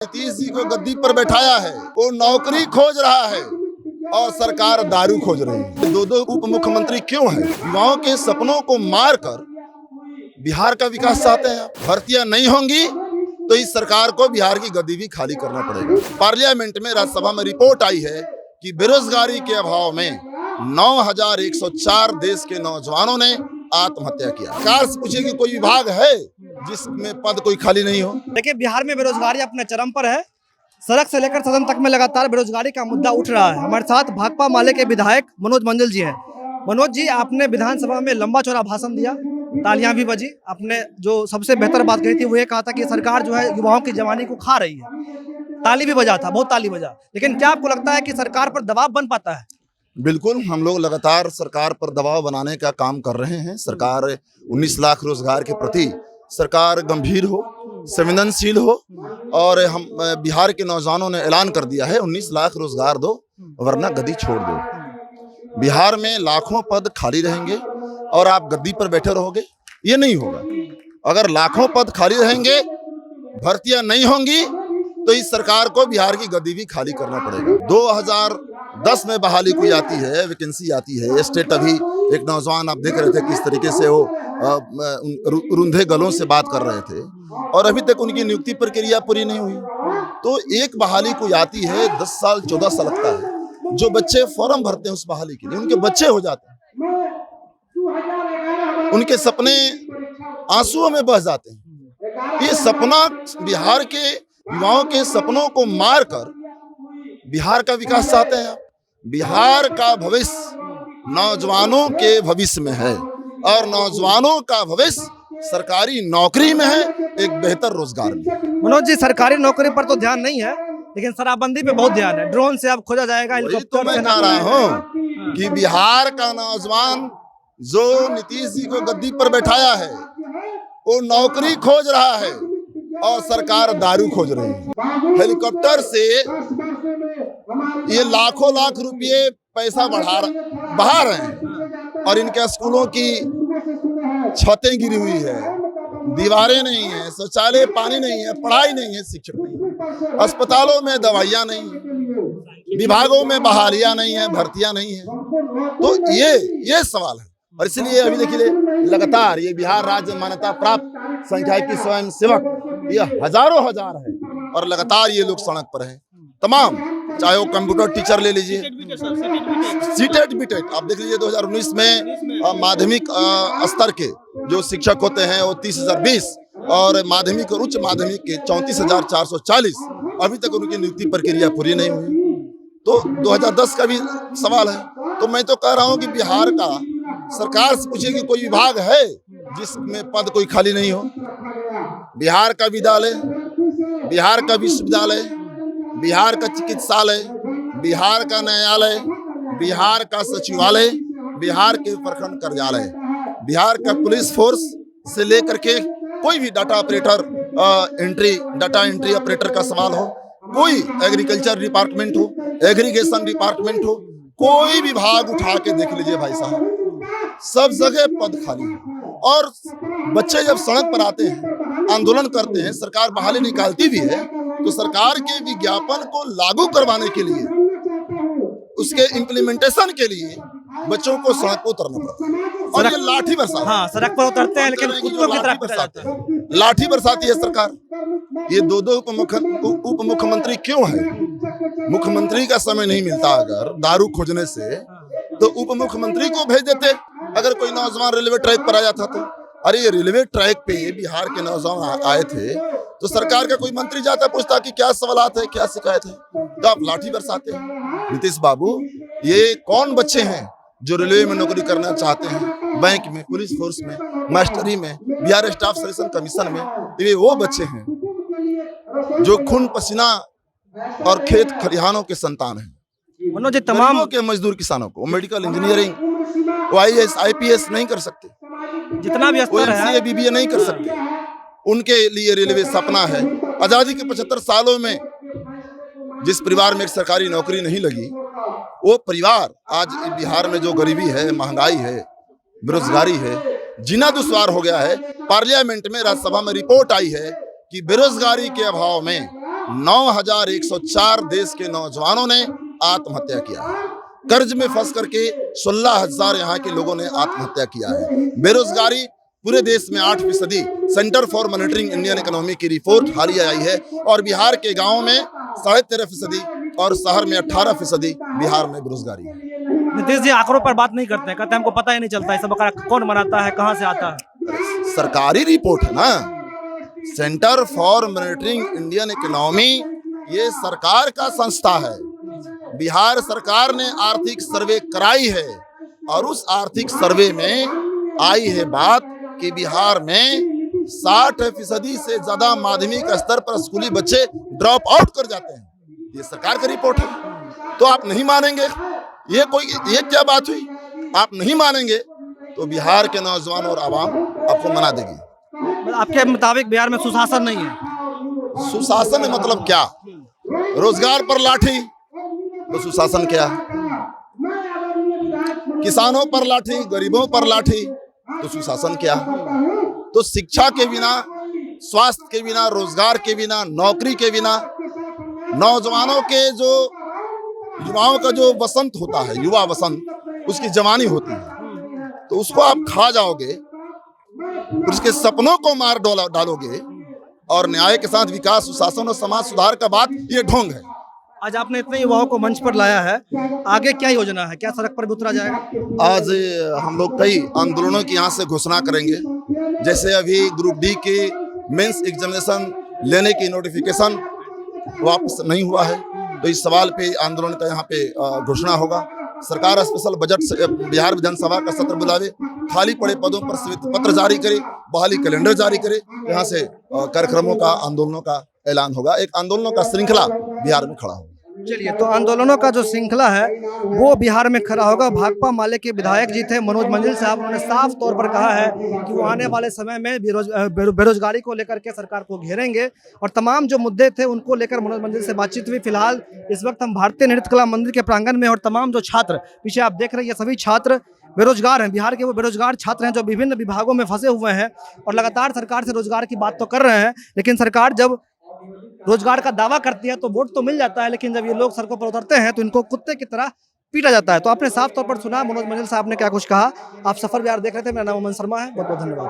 नीतीश जी को गद्दी पर बैठाया है, वो नौकरी खोज रहा है और सरकार दारू खोज रही है। दो दो उप मुख्यमंत्री क्यों है? युवाओं के सपनों को मारकर बिहार का विकास चाहते हैं। भर्तियां नहीं होंगी तो इस सरकार को बिहार की गद्दी भी खाली करना पड़ेगा। पार्लियामेंट में, राज्यसभा में रिपोर्ट आई है कि बेरोजगारी के अभाव में 9,104 देश के नौजवानों ने आत्महत्या किया। सरकार से पूछिए कि कोई विभाग है जिसमें पद कोई खाली नहीं हो। देखिए, बिहार में बेरोजगारी अपने चरम पर है। सड़क से लेकर सदन तक में लगातार बेरोजगारी का मुद्दा उठ रहा है। हमारे साथ भाकपा माले के विधायक मनोज मंजिल जी हैं। मनोज जी, आपने विधानसभा में लंबा चौड़ा भाषण दिया, तालियां भी बजी। आपने जो सबसे बेहतर बात कही थी वो ये कहा था कि सरकार जो है युवाओं की जवानी को खा रही है। ताली भी बजा था, बहुत ताली बजा। लेकिन क्या आपको लगता है कि सरकार पर दबाव बन पाता है? बिल्कुल, हम लोग लगातार सरकार पर दबाव बनाने का काम कर रहे हैं। सरकार 19 लाख रोजगार के प्रति सरकार गंभीर हो, संवेदनशील हो, और हम बिहार के नौजवानों ने ऐलान कर दिया है 19 लाख रोजगार दो वरना गद्दी छोड़ दो। बिहार में लाखों पद खाली रहेंगे और आप गद्दी पर बैठे रहोगे, ये नहीं होगा। अगर लाखों पद खाली रहेंगे, भर्तियां नहीं होंगी तो इस सरकार को बिहार की गद्दी भी खाली करना पड़ेगा। 2010 में बहाली कोई आती है, वैकेंसी आती है। स्टेट अभी एक नौजवान आप देख रहे थे किस तरीके से वो रुंधे गलों से बात कर रहे थे, और अभी तक उनकी नियुक्ति प्रक्रिया पूरी नहीं हुई। तो एक बहाली कोई आती है, 10 साल 14 साल लगता है। जो बच्चे फॉर्म भरते हैं उस बहाली के लिए, उनके बच्चे हो जाते हैं, उनके सपने आंसुओं में बह जाते हैं। ये सपना, बिहार के युवाओं के सपनों को मारकर बिहार का विकास चाहते हैं। बिहार का भविष्य नौजवानों के भविष्य में है, और नौजवानों का भविष्य सरकारी नौकरी में है, एक बेहतर रोजगार में। मनोज जी, सरकारी नौकरी पर तो ध्यान नहीं है, लेकिन शराबबंदी पे बहुत ध्यान है। ड्रोन से अब खोजा जाएगा, हेलीकॉप्टर। तो मैं कह रहा हूँ कि बिहार का नौजवान जो नीतीश जी को गद्दी पर बैठाया है, वो नौकरी खोज रहा है और सरकार दारू खोज रही है। हेलीकॉप्टर से ये लाखों लाख रुपये पैसा बहा रहे हैं, और इनके स्कूलों की छतें गिरी हुई है, दीवारें नहीं है, शौचालय पानी नहीं है, पढ़ाई नहीं है, शिक्षक नहीं है, अस्पतालों में दवाइयां नहीं है, विभागों में बहालियां नहीं है, भर्तियां नहीं है। तो ये सवाल है, और इसलिए अभी देखिए लगातार ये बिहार राज्य मान्यता प्राप्त संख्याकी स्वयं सेवक ये हजारों हजार है, और लगातार ये लोग सड़क पर हैं। तमाम, चाहे वो कंप्यूटर टीचर ले लीजिए, सीटेट बीटेट आप देख लीजिए। 2019 में माध्यमिक स्तर के जो शिक्षक होते हैं वो 30,020, और माध्यमिक और उच्च माध्यमिक के 34,440। अभी तक उनकी नियुक्ति प्रक्रिया पूरी नहीं हुई। तो 2010 का भी सवाल है। तो मैं तो कह रहा हूँ कि बिहार का सरकार से पूछिए कि कोई विभाग है जिसमें पद कोई खाली नहीं हो। बिहार का विद्यालय, बिहार का विश्वविद्यालय, बिहार का चिकित्सालय, बिहार का न्यायालय, बिहार का सचिवालय, बिहार के प्रखंड कार्यालय, बिहार का पुलिस फोर्स से लेकर के कोई भी data operator, data entry operator का सवाल हो, कोई एग्रीकल्चर डिपार्टमेंट हो, एग्रीगेशन डिपार्टमेंट हो, कोई विभाग उठा के देख लीजिए भाई साहब, सब जगह पद खाली है। और बच्चे जब सड़क पर आते हैं, आंदोलन करते हैं, सरकार बहाली निकालती भी है, तो सरकार के विज्ञापन को लागू करवाने के लिए, उसके इम्प्लीमेंटेशन के लिए बच्चों को सड़क पर उतरना पड़ता है, और ये लाठी बरसाती। हाँ, सड़क पर उतरते हैं, लेकिन कुत्तों की तरह बरसाते हैं। लाठी बरसाती है सरकार। ये दो उप मुख्यमंत्री क्यों है? मुख्यमंत्री का समय नहीं मिलता अगर दारू खोजने से, तो उप मुख्यमंत्री को भेज देते। अगर कोई नौजवान रेलवे ट्रैक पर आ जाता तो, अरे ये रेलवे ट्रैक पे बिहार के नौजवान आए थे, तो सरकार का कोई मंत्री जाता, पूछता कि क्या सवालात है, क्या शिकायत है, तो आप लाठी बरसाते हैं। नीतीश बाबू, ये कौन बच्चे हैं जो रेलवे में नौकरी करना चाहते हैं, बैंक में, पुलिस फोर्स में, मास्टरी में, बिहार स्टाफ सिलेक्शन कमीशन में? ये वो बच्चे हैं जो खून पसीना और खेत खलिहानों के संतान हैं। मनोज जी, तमाम के मजदूर किसानों को मेडिकल इंजीनियरिंग, IAS IPS नहीं कर सकते, जितना भी स्तर है, MCA BBA नहीं कर सकते, उनके लिए रेलवे सपना है। आजादी के 75 सालों में जिस परिवार में एक सरकारी नौकरी नहीं लगी, वो परिवार आज बिहार में जो गरीबी है, महंगाई है, बेरोजगारी है, जीना दुश्वार हो गया है। पार्लियामेंट में, राज्यसभा में रिपोर्ट आई है कि बेरोजगारी के अभाव में 9,104 देश के नौजवानों ने आत्महत्या किया है। कर्ज में फंस करके 16,000 यहाँ के लोगों ने आत्महत्या किया है। बेरोजगारी पूरे देश में 8%। Centre for monitoring Indian economy की रिपोर्ट हालिया आई है और बिहार के गांवों में 13.5% और शहर में 18% बिहार में बेरोजगारी है। नीतीश जी आंकड़ों पर बात नहीं करते हैं, कहते हैं हमको पता ही नहीं चलता है सब आंकड़ा कौन बनाता है, कहाँ से आता है। सरकारी रिपोर्ट है ना, centre for monitoring Indian economy ये सरकार का संस्था है। बिहार सरकार ने आर्थिक सर्वे कराई है और उस आर्थिक सर्वे में आई है बात कि बिहार में 60% से ज्यादा माध्यमिक स्तर पर स्कूली बच्चे ड्रॉप आउट कर जाते हैं। ये सरकार का रिपोर्ट है। तो आप नहीं मानेंगे, ये क्या बात हुई? आप नहीं मानेंगे तो बिहार के नौजवान और आवाम आपको मना देगी। आपके मुताबिक बिहार में सुशासन नहीं है। सुशासन मतलब क्या? रोजगार पर लाठी तो सुशासन क्या? किसानों पर लाठी, गरीबों पर लाठी तो सुशासन क्या? तो शिक्षा के बिना, स्वास्थ्य के बिना, रोजगार के बिना, नौकरी के बिना, नौजवानों के जो युवाओं का जो वसंत होता है, युवा वसंत, उसकी जवानी होती है, तो उसको आप खा जाओगे, उसके सपनों को मार डालोगे और न्याय के साथ विकास, सुशासन और समाज सुधार का बात ये ढोंग है। आज आपने इतने युवाओं को मंच पर लाया है, आगे क्या योजना है? क्या सड़क पर भी उतरा जाएगा? आज हम लोग कई आंदोलनों की यहाँ से घोषणा करेंगे। जैसे अभी ग्रुप डी की मेंस एग्जामिनेशन लेने की नोटिफिकेशन वापस नहीं हुआ है, तो इस सवाल पे आंदोलन का यहाँ पे घोषणा होगा। सरकार स्पेशल बजट से बिहार विधानसभा का सत्र बुलावे, खाली पड़े पदों पर श्वेत पत्र जारी करे, बहाली कैलेंडर जारी करे। यहाँ से कार्यक्रमों का, आंदोलनों का ऐलान होगा। एक आंदोलनों का श्रृंखला बिहार में खड़ा होगा। चलिए, तो आंदोलनों का जो श्रृंखला है वो बिहार में खड़ा होगा। भाकपा माले के विधायक जी थे मनोज मंजिल साहब, उन्होंने साफ तौर पर कहा है कि वो आने वाले समय में बेरोजगारी को लेकर के सरकार को घेरेंगे और तमाम जो मुद्दे थे उनको लेकर मनोज मंजिल से बातचीत हुई। फिलहाल इस वक्त हम भारतीय नृत्य कला मंदिर के प्रांगण में, और तमाम जो छात्र पीछे आप देख रहे हैं, ये सभी छात्र बेरोजगार हैं। बिहार के वो बेरोजगार छात्र हैं जो विभिन्न विभागों में फंसे हुए हैं और लगातार सरकार से रोजगार की बात तो कर रहे हैं, लेकिन सरकार जब रोजगार का दावा करती है तो वोट तो मिल जाता है, लेकिन जब ये लोग सड़कों पर उतरते हैं तो इनको कुत्ते की तरह पीटा जाता है। तो आपने साफ तौर पर सुना मनोज मंजिल साहब ने क्या कुछ कहा। आप सफर बिहार देख रहे थे, मेरा नाम अमन शर्मा है। बहुत बहुत धन्यवाद।